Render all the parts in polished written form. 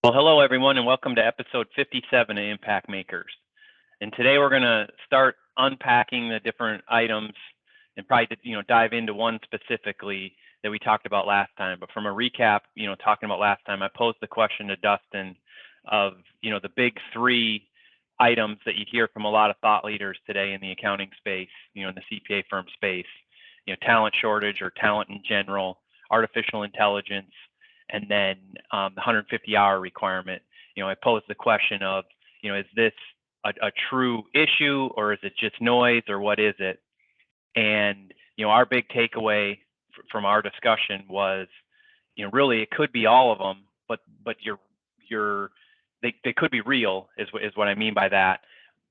Well, hello everyone, and welcome to episode 57 of Impact Makers. And today we're going to start unpacking the different items and probably dive into one specifically that we talked about last time. But from a recap, talking about last time, I posed the question to Dustin of the big three items that you hear from a lot of thought leaders today in the accounting space, in the CPA firm space, talent shortage or talent in general, artificial intelligence, and then the 150-hour requirement. I posed the question of, is this a true issue, or is it just noise, or what is it? And our big takeaway from our discussion was, really it could be all of them, but they could be real, is what I mean by that.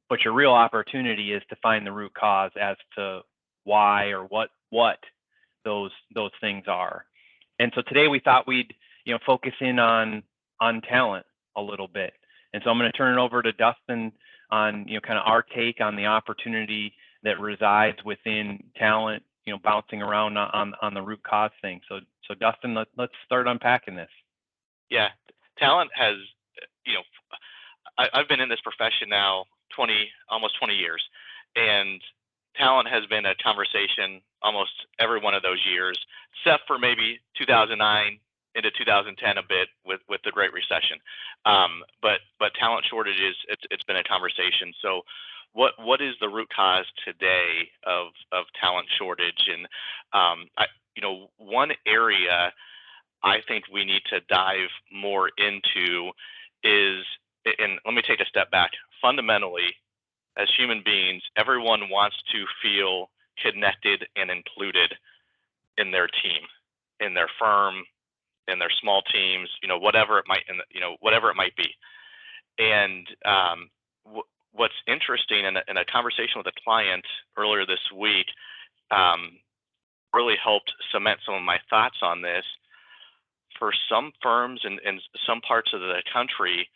But your real opportunity is to find the root cause as to why or what those things are. And so today we thought we'd focus in on talent a little bit. And so I'm going to turn it over to Dustin on kind of our take on the opportunity that resides within talent, bouncing around on the root cause thing. So Dustin, let's start unpacking this. Yeah, talent has, I've been in this profession now almost 20 years, and talent has been a conversation almost every one of those years, except for maybe 2009 into 2010 a bit with the Great Recession. But talent shortages, it's been a conversation. So what is the root cause today of talent shortage? And one area I think we need to dive more into is, and let me take a step back. Fundamentally, as human beings, everyone wants to feel connected and included in their team, in their firm, in their small teams, whatever it might be. And what's interesting in a conversation with a client earlier this week really helped cement some of my thoughts on this. For some firms in some parts of the country,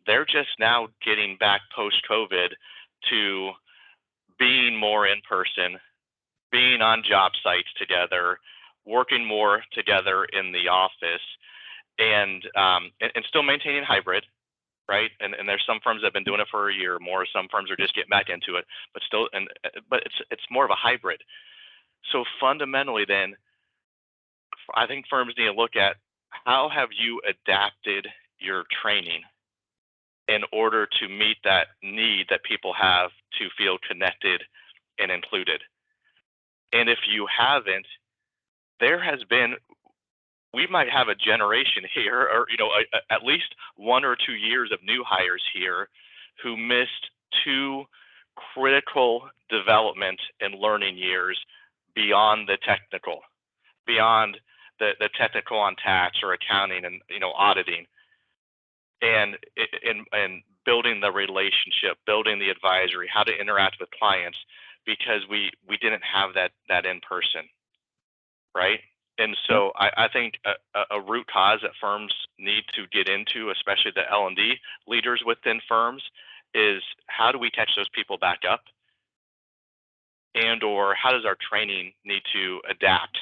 they're just now getting back post-COVID to being more in person, being on job sites together, working more together in the office, and still maintaining hybrid, right? And there's some firms that have been doing it for a year or more. Some firms are just getting back into it, but it's more of a hybrid. So fundamentally, then, I think firms need to look at how have you adapted your training in order to meet that need that people have to feel connected and included. And if you haven't, we might have a generation here, or at least 1 or 2 years of new hires here who missed 2 critical development and learning years beyond the technical on tax or accounting and auditing, and building the relationship, building the advisory, how to interact with clients, because we didn't have that in person. Right. And so I think a root cause that firms need to get into, especially the L&D leaders within firms, is how do we catch those people back up? And or how does our training need to adapt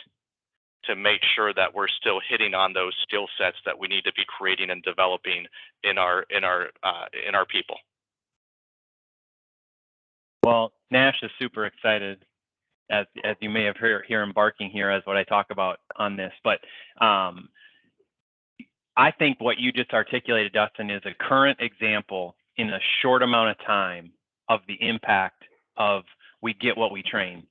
to make sure that we're still hitting on those skill sets that we need to be creating and developing in our people? Well, Nash is super excited, as you may have heard him barking here as what I talk about on this. But I think what you just articulated, Dustin, is a current example in a short amount of time of the impact of we get what we train,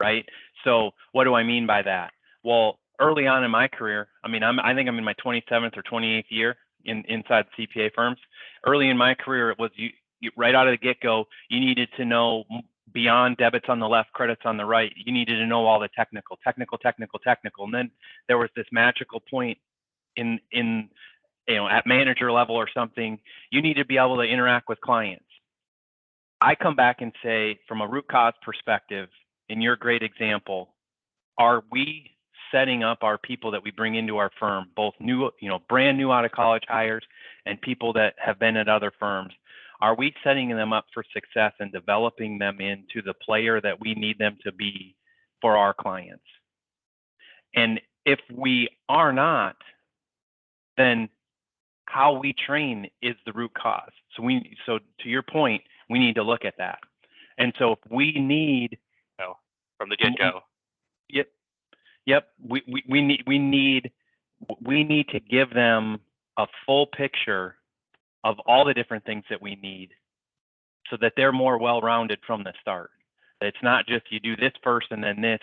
right? So what do I mean by that? Well, early on in my career, I think I'm in my 27th or 28th year inside CPA firms. Early in my career, it was you right out of the get-go, you needed to know beyond debits on the left, credits on the right. You needed to know all the technical. And then there was this magical point in at manager level or something, you need to be able to interact with clients. I come back and say, from a root cause perspective, in your great example, are we setting up our people that we bring into our firm, both new, brand new out of college hires and people that have been at other firms? Are we setting them up for success and developing them into the player that we need them to be for our clients? And if we are not, then how we train is the root cause. So to your point, we need to look at that. And so if we need, from the get-go. Yep. We need to give them a full picture of all the different things that we need, so that they're more well-rounded from the start. It's not just you do this first and then this.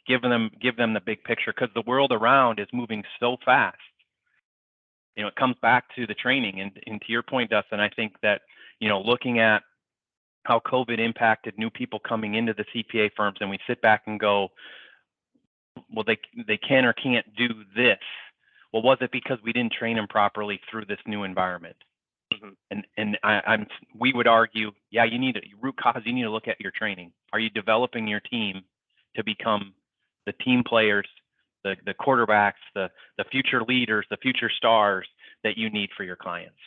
Give them the big picture, because the world around is moving so fast. It comes back to the training, and to your point, Dustin, I think that looking at how COVID impacted new people coming into the CPA firms, and we sit back and go, well, they can or can't do this. Well, was it because we didn't train them properly through this new environment? Mm-hmm. And we would argue, yeah, you need root cause. You need to look at your training. Are you developing your team to become the team players, the quarterbacks, the future leaders, the future stars that you need for your clients?